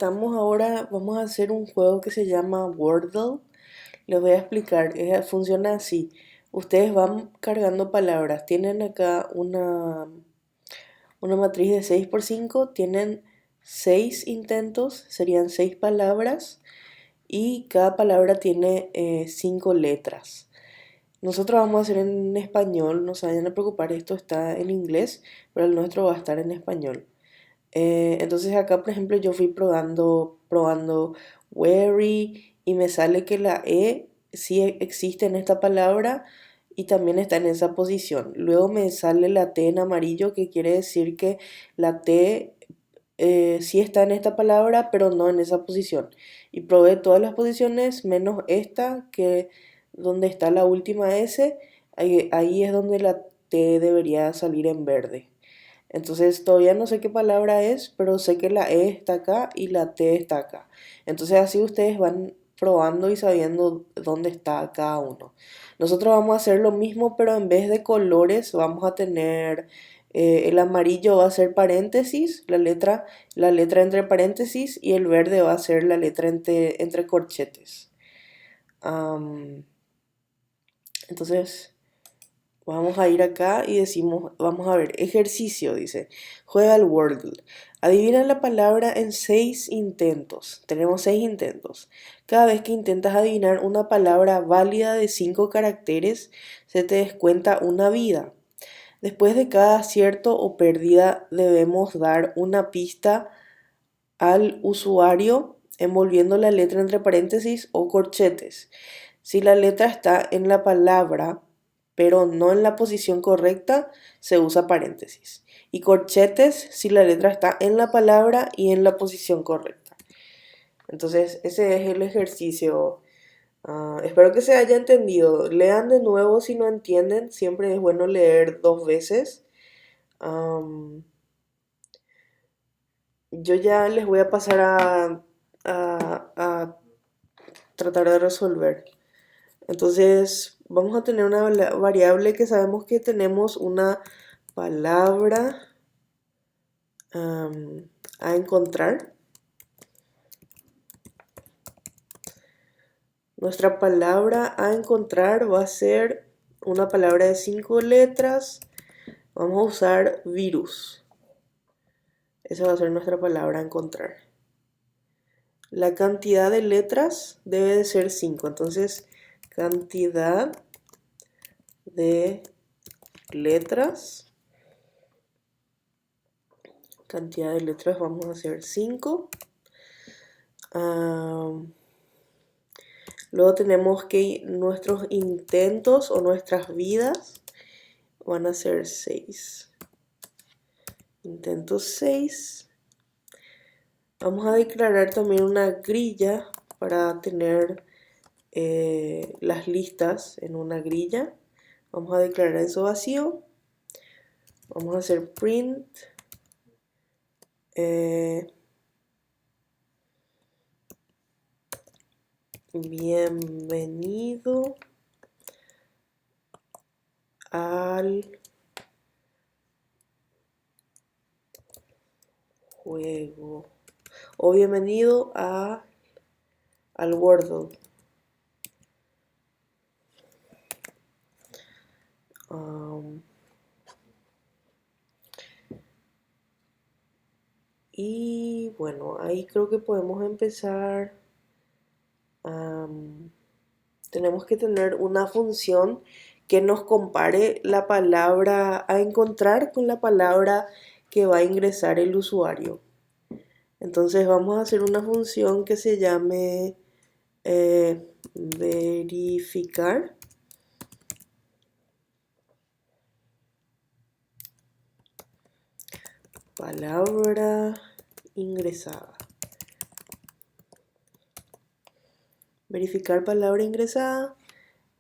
estamos ahora, vamos a hacer un juego que se llama Wordle. Les voy a explicar, funciona así. Ustedes van cargando palabras. Tienen acá una matriz de 6 por 5. Tienen 6 intentos, serían 6 palabras y cada palabra tiene 5 letras. Nosotros vamos a hacer en español, no se vayan a preocupar, esto está en inglés, pero el nuestro va a estar en español. Entonces acá, por ejemplo, yo fui probando wary y me sale que la E sí existe en esta palabra y también está en esa posición. Luego me sale la T en amarillo, que quiere decir que la T sí está en esta palabra, pero no en esa posición. Y probé todas las posiciones menos esta, que donde está la última S, ahí es donde la T debería salir en verde. Entonces todavía no sé qué palabra es, pero sé que la E está acá y la T está acá. Entonces así ustedes van probando y sabiendo dónde está cada uno. Nosotros vamos a hacer lo mismo, pero en vez de colores vamos a tener el amarillo va a ser paréntesis, la letra entre paréntesis y el verde va a ser la letra entre corchetes. Am, entonces vamos a ir acá y decimos, vamos a ver, ejercicio, dice, juega al Wordle. Adivina la palabra en 6 intentos. Tenemos 6 intentos. Cada vez que intentas adivinar una palabra válida de 5 caracteres, se te descuenta una vida. Después de cada acierto o pérdida, debemos dar una pista al usuario envolviendo la letra entre paréntesis o corchetes. Si la letra está en la palabra, pero no en la posición correcta, se usa paréntesis. Y corchetes si la letra está en la palabra y en la posición correcta. Entonces, ese es el ejercicio. Espero que se haya entendido. Lean de nuevo si no entienden. Siempre es bueno leer 2 veces. Am, yo ya les voy a pasar a tratar de resolver. Entonces, vamos a tener una variable que sabemos que tenemos una palabra a encontrar. Nuestra palabra a encontrar va a ser una palabra de 5 letras. Vamos a usar virus. Esa va a ser nuestra palabra a encontrar. La cantidad de letras debe de ser 5. Entonces, cantidad de letras. Cantidad de letras vamos a hacer 5. Luego tenemos que nuestros intentos o nuestras vidas van a ser 6. Intentos 6. Vamos a declarar también una grilla para tener las listas en una grilla. Vamos a declarar eso vacío. Vamos a hacer print. Bienvenido al juego. O bienvenido al Wordle. Y bueno, ahí creo que podemos empezar. Tenemos que tener una función que nos compare la palabra a encontrar con la palabra que va a ingresar el usuario. Entonces vamos a hacer una función que se llame verificar palabra ingresada. Verificar palabra ingresada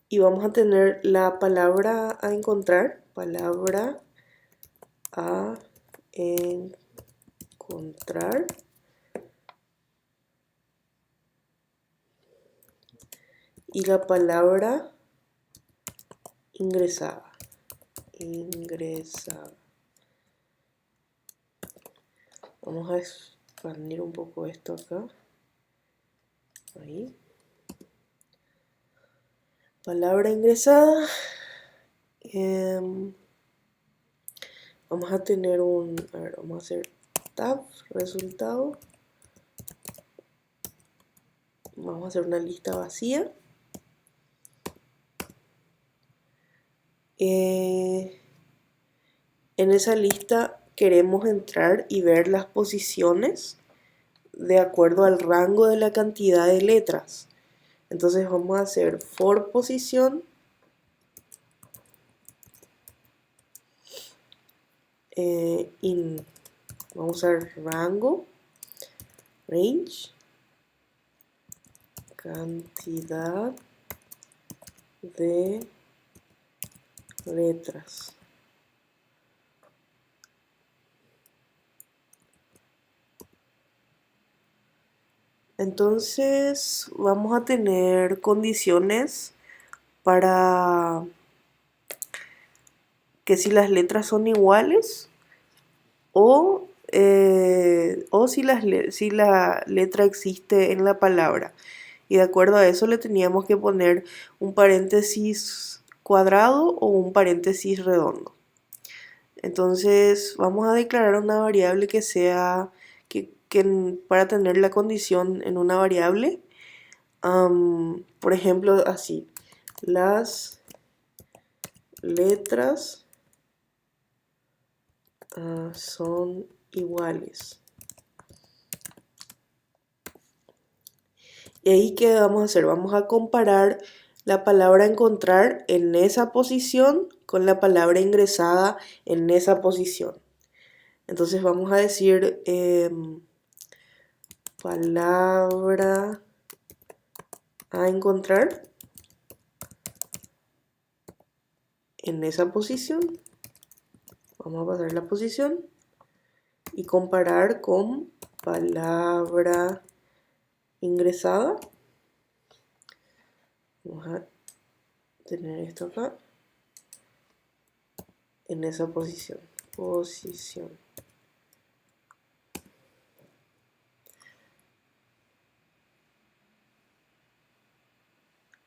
y vamos a tener la palabra a encontrar, palabra a encontrar y la palabra ingresada. Ingresada. Vamos a expandir un poco esto acá. Ahí. Palabra ingresada. Vamos a tener vamos a hacer tab, resultado. Vamos a hacer una lista vacía. En esa lista queremos entrar y ver las posiciones de acuerdo al rango de la cantidad de letras. Entonces vamos a hacer for posición vamos a usar rango, range, cantidad de letras. Entonces vamos a tener condiciones para que si las letras son iguales o si la letra existe en la palabra. Y de acuerdo a eso le teníamos que poner un paréntesis cuadrado o un paréntesis redondo. Entonces vamos a declarar una variable que sea, para tener la condición en una variable, por ejemplo así, las letras son iguales. Y ahí, ¿qué vamos a hacer? Vamos a comparar la palabra encontrar en esa posición con la palabra ingresada en esa posición. Entonces vamos a decir palabra a encontrar en esa posición. Vamos a pasar la posición y comparar con palabra ingresada. Vamos a tener esto acá en esa posición.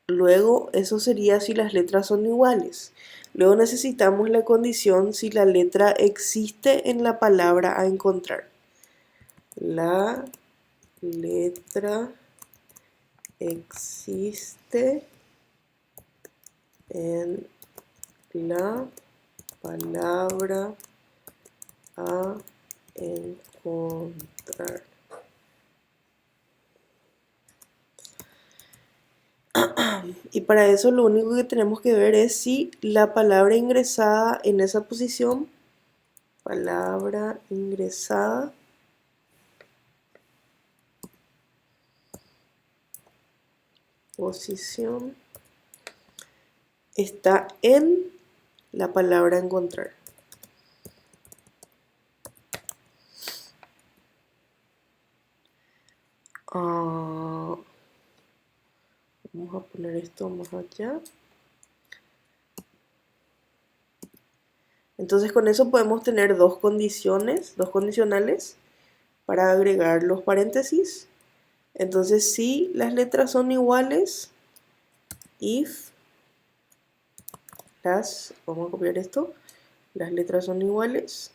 Luego, eso sería si las letras son iguales. Luego necesitamos la condición si la letra existe en la palabra a encontrar. La letra existe en la palabra a encontrar. Y para eso lo único que tenemos que ver es si la palabra ingresada en esa posición, palabra ingresada, posición, está en la palabra encontrar. Vamos a poner esto más allá. Entonces con eso podemos tener dos condicionales para agregar los paréntesis. Entonces si las letras son iguales, if vamos a copiar esto, las letras son iguales,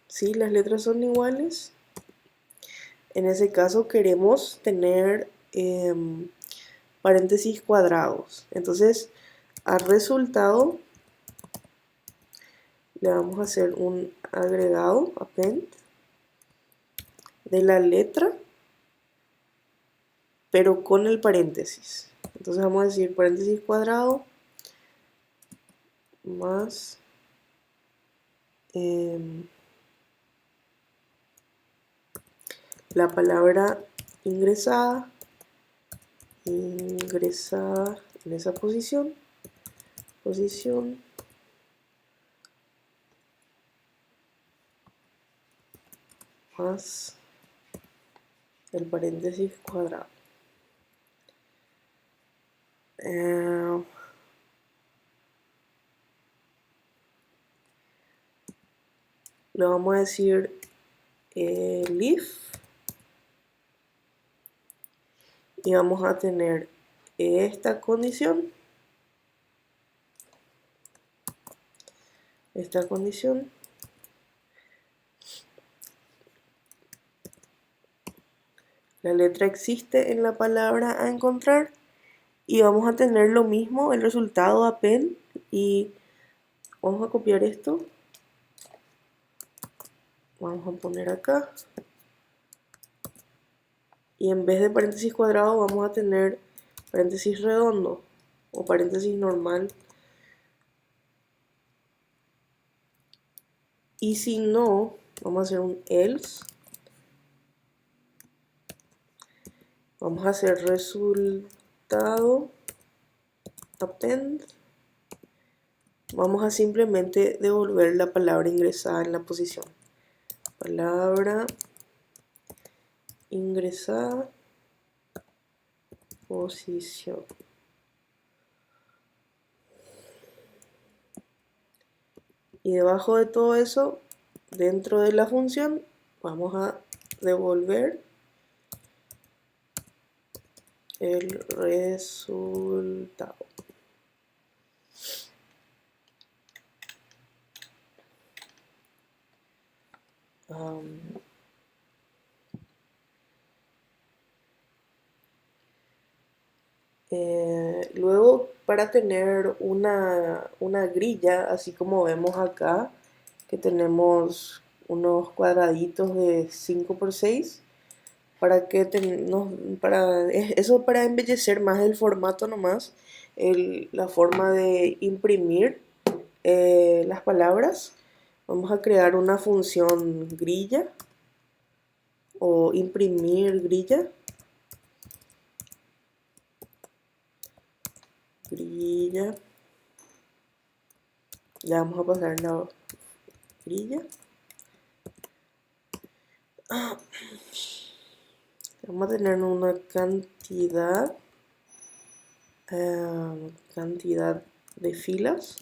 si las letras son iguales, en ese caso queremos tener paréntesis cuadrados. Entonces al resultado le vamos a hacer un agregado, append, de la letra, pero con el paréntesis. Entonces vamos a decir paréntesis cuadrado más la palabra ingresada en esa posición, más el paréntesis cuadrado. le vamos a decir if y vamos a tener esta condición, la letra existe en la palabra a encontrar y vamos a tener lo mismo, el resultado append, y vamos a copiar esto, vamos a poner acá y en vez de paréntesis cuadrado vamos a tener paréntesis redondo o paréntesis normal. Y si no, vamos a hacer un else. Vamos a hacer resultado append. Vamos a simplemente devolver la palabra ingresada en la posición. Palabra ingresada, posición. Y debajo de todo eso, dentro de la función, vamos a devolver el resultado. Luego, para tener una grilla, así como vemos acá, que tenemos unos cuadraditos de 5 por 6, eso para embellecer más el formato nomás, la forma de imprimir las palabras, vamos a crear una función grilla o imprimir grilla. Ya vamos a pasar la grilla. Vamos a tener una cantidad de filas.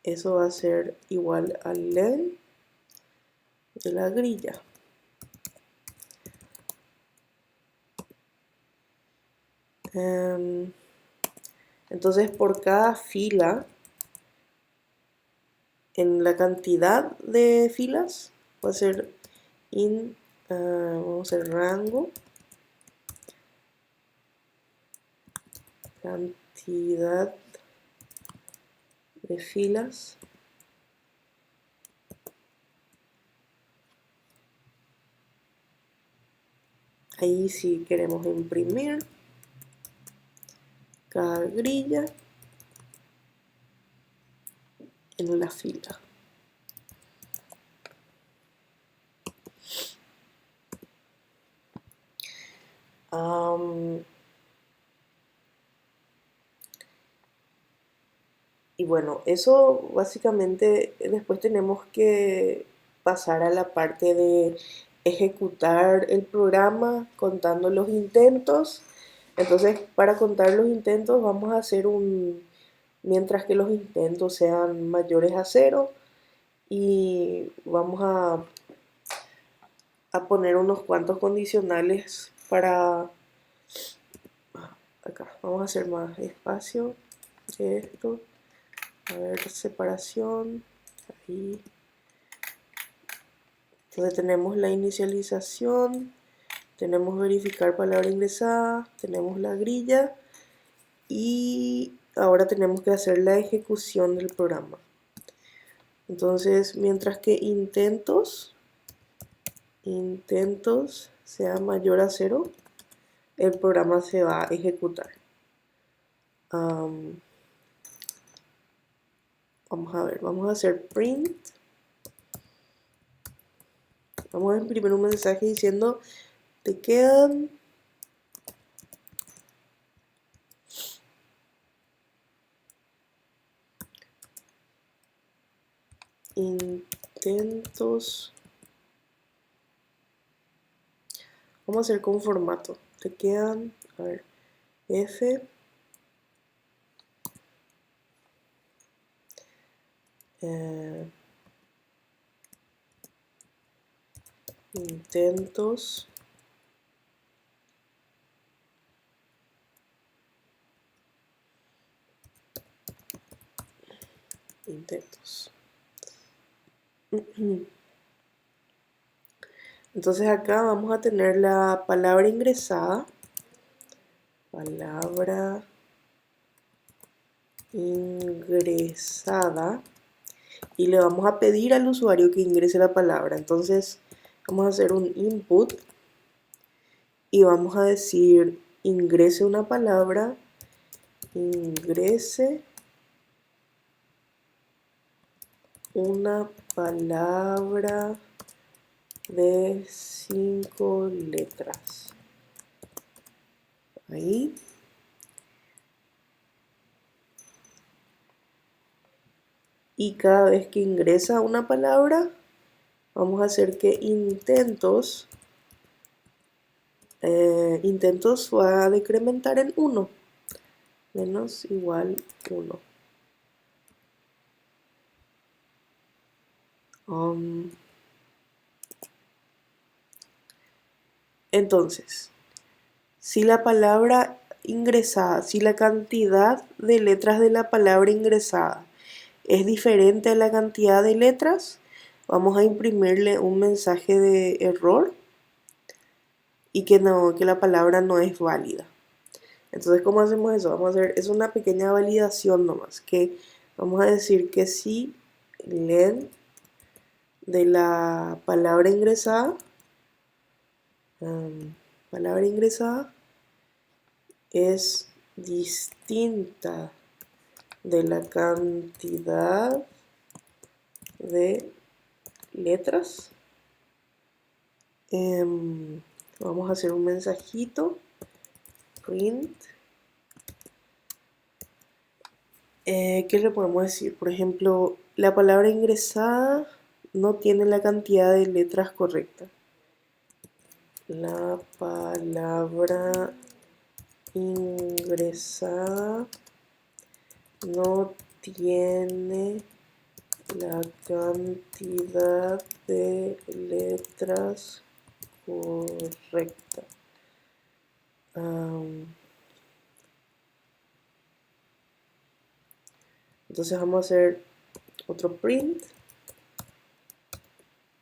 Eso va a ser igual al len de la grilla. Entonces, por cada fila, en la cantidad de filas, va a ser vamos a hacer rango, cantidad de filas ahí si queremos imprimir cada grilla en la fila. Y bueno, eso básicamente después tenemos que pasar a la parte de ejecutar el programa contando los intentos. Entonces, para contar los intentos vamos a hacer mientras que los intentos sean mayores a 0 y vamos a poner unos cuantos condicionales para acá. Vamos a hacer más espacio de esto. A ver, separación. Ahí. Entonces tenemos la inicialización, tenemos verificar palabra ingresada, tenemos la grilla y ahora tenemos que hacer la ejecución del programa. Entonces, mientras que intentos sea mayor a 0, el programa se va a ejecutar. Vamos a ver, vamos a hacer print. Vamos a imprimir un mensaje diciendo te quedan intentos. Vamos a hacer con formato. Te quedan, a ver, F eh, intentos intentos. Entonces acá vamos a tener la palabra ingresada, palabra ingresada, y le vamos a pedir al usuario que ingrese la palabra. Entonces vamos a hacer un input y vamos a decir ingrese una palabra, ingrese una palabra de 5 letras. Ahí. Y cada vez que ingresa una palabra, vamos a hacer que intentos va a decrementar en 1. Menos igual 1. Entonces, si la palabra ingresada, si la cantidad de letras de la palabra ingresada es diferente a la cantidad de letras, vamos a imprimirle un mensaje de error y que la palabra no es válida. Entonces, ¿cómo hacemos eso? Vamos a hacer, es una pequeña validación nomás, que vamos a decir que si len de la palabra ingresada es distinta de la cantidad de letras. Vamos a hacer un mensajito print. ¿Qué le podemos decir? Por ejemplo, la palabra ingresada no tiene la cantidad de letras correcta. La palabra ingresada no tiene la cantidad de letras correcta. Entonces vamos a hacer otro print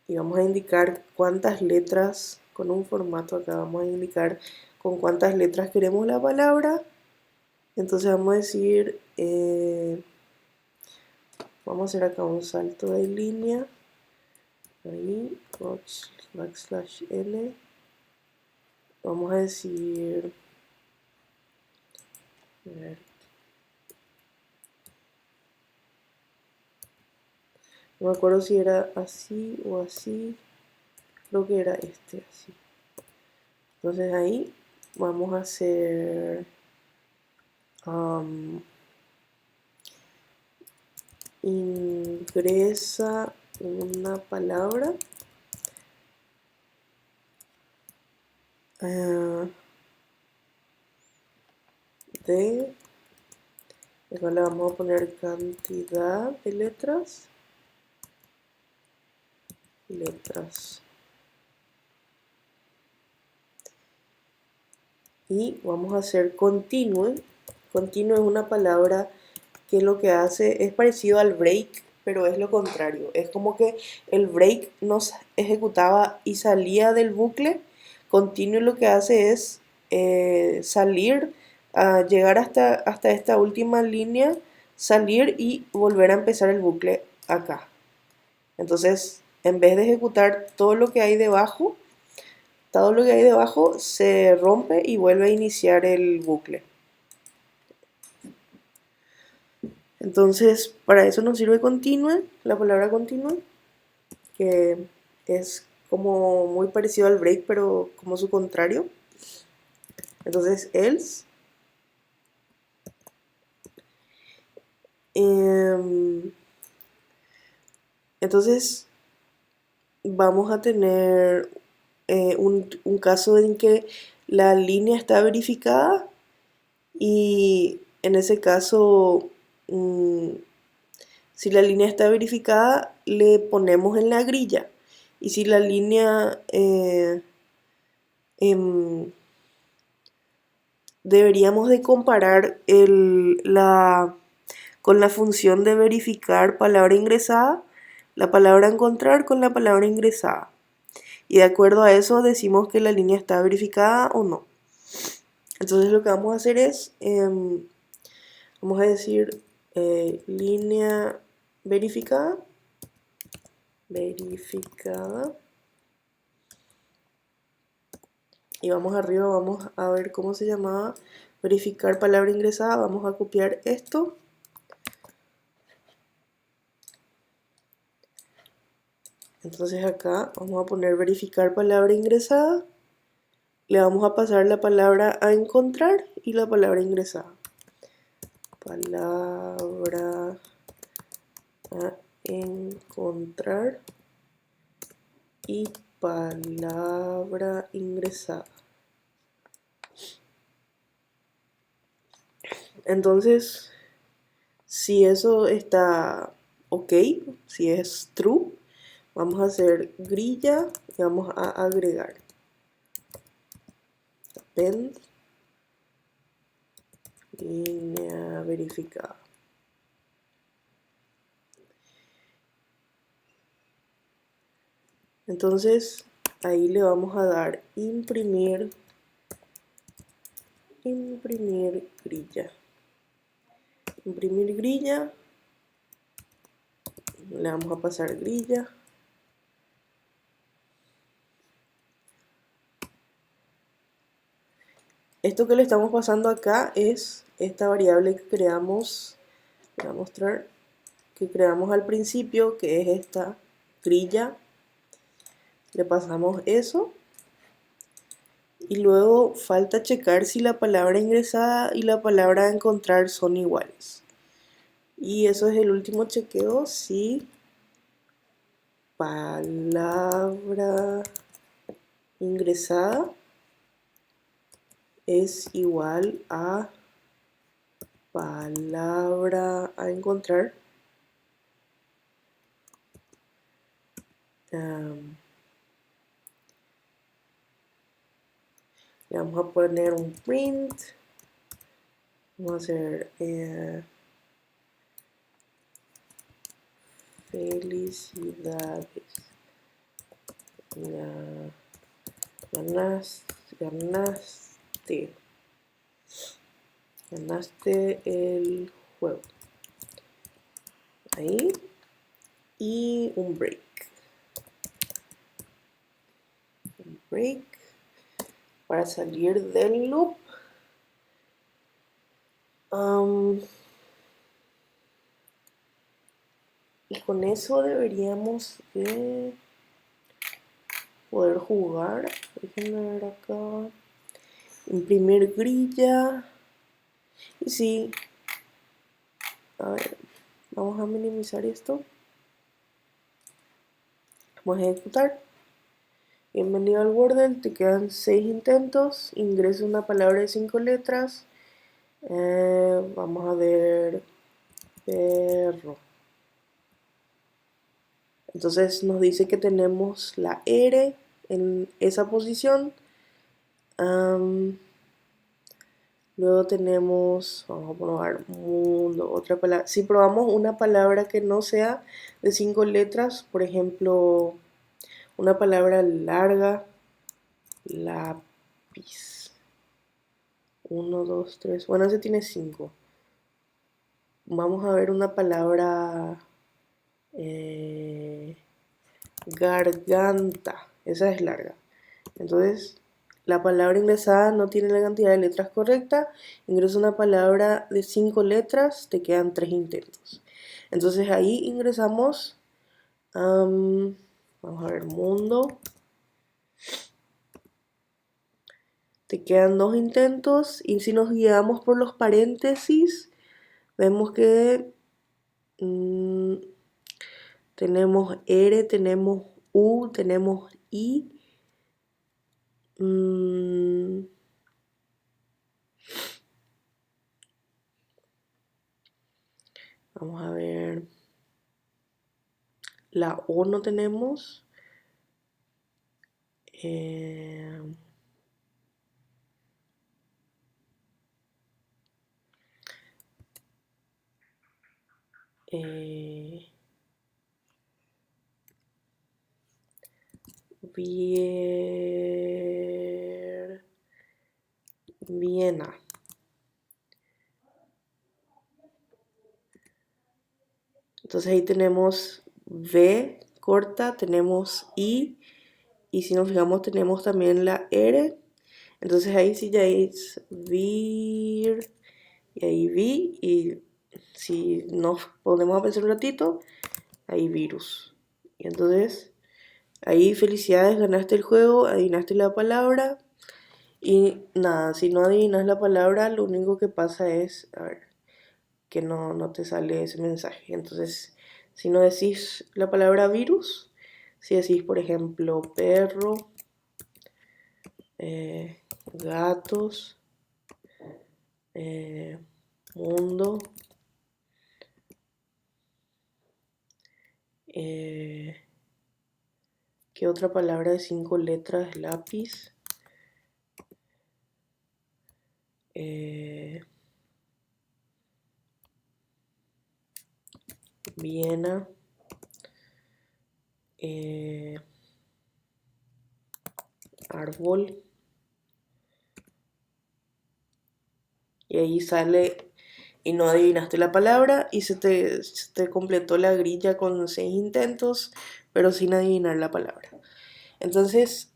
y vamos a indicar cuántas letras, con un formato acá vamos a indicar con cuántas letras queremos la palabra. Entonces vamos a decir, vamos a hacer acá un salto de línea, ahí, backslash n, vamos a decir, a ver, no me acuerdo si era así o así, creo que era este, así. Entonces ahí vamos a hacer ingresa una palabra igual le vamos a poner cantidad de letras y vamos a hacer continue. Continue es una palabra que lo que hace es parecido al break, pero es lo contrario. Es como que el break nos ejecutaba y salía del bucle. Continue lo que hace es salir, llegar hasta esta última línea, salir y volver a empezar el bucle acá. Entonces, en vez de ejecutar todo lo que hay debajo, se rompe y vuelve a iniciar el bucle. Entonces, para eso nos sirve continue, la palabra continue, que es como muy parecido al break, pero como su contrario. Entonces, else. Entonces, vamos a tener un caso en que la línea está verificada y en ese caso Si la línea está verificada, le ponemos en la grilla. Y si la línea em, deberíamos de comparar con la función de verificar palabra ingresada, la palabra encontrar con la palabra ingresada. Y de acuerdo a eso decimos que la línea está verificada o no. Entonces lo que vamos a hacer es, vamos a decir línea verificada, y vamos arriba, vamos a ver cómo se llamaba, verificar palabra ingresada, vamos a copiar esto. Entonces acá vamos a poner verificar palabra ingresada, le vamos a pasar la palabra a encontrar y la palabra ingresada. Palabra a encontrar y palabra ingresada. Entonces, si eso está ok, si es true, vamos a hacer grilla y vamos a agregar append línea verificada. Entonces ahí le vamos a dar imprimir grilla. Imprimir grilla, le vamos a pasar grilla. Esto que le estamos pasando acá es esta variable que creamos, voy a mostrar, que creamos al principio, que es esta grilla. Le pasamos eso. Y luego falta checar si la palabra ingresada y la palabra encontrar son iguales. Y eso es el último chequeo, si palabra ingresada es igual a palabra a encontrar. Le vamos a poner un print. Vamos a hacer felicidades. Ganaste el juego. Ahí. Y un break. Para salir del loop. Y con eso deberíamos de poder jugar. Déjenme ver acá. Imprimir grilla. Y sí. A ver, vamos a minimizar esto. Vamos a ejecutar. Bienvenido al Wordle, te quedan 6 intentos. Ingresa una palabra de 5 letras. Vamos a ver perro. Entonces nos dice que tenemos la R en esa posición. Luego tenemos, vamos a probar mundo, otra palabra. Si probamos una palabra que no sea de 5 letras, por ejemplo, una palabra larga, lápiz. 1, 2, 3, bueno, ese tiene 5. Vamos a ver una palabra garganta, esa es larga. Entonces, la palabra ingresada no tiene la cantidad de letras correcta. Ingresa una palabra de 5 letras, te quedan 3 intentos. Entonces ahí ingresamos, vamos a ver mundo. Te quedan 2 intentos y si nos guiamos por los paréntesis, vemos que tenemos R, tenemos U, tenemos I. Vamos a ver. La O no tenemos. Eh, eh, Viena. Entonces ahí tenemos V corta, tenemos I, y si nos fijamos tenemos también la R. Entonces ahí sí ya es vir, y ahí vi, y si nos ponemos a pensar un ratito, ahí virus. Y entonces ahí felicidades, ganaste el juego, adivinaste la palabra. Y nada, si no adivinas la palabra, lo único que pasa es, a ver, que no te sale ese mensaje. Entonces, si no decís la palabra virus, si decís, por ejemplo, perro, gatos, eh, mundo, ¿qué otra palabra de 5 letras? Lápiz, Viena, árbol, y ahí sale y no adivinaste la palabra y se te completó la grilla con 6 intentos, pero sin adivinar la palabra. Entonces,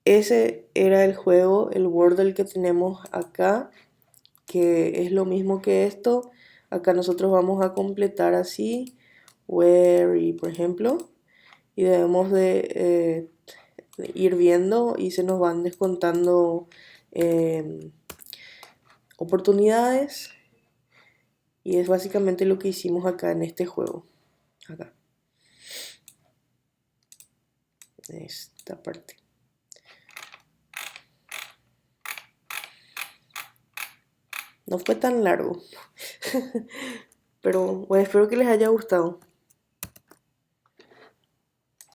ese era el juego, el Wordle que tenemos acá, que es lo mismo que esto. Acá nosotros vamos a completar así, where, y por ejemplo, y debemos de ir viendo y se nos van descontando eh, oportunidades. Y es básicamente lo que hicimos acá en este juego. Acá, esta parte. No fue tan largo. Pero bueno, espero que les haya gustado.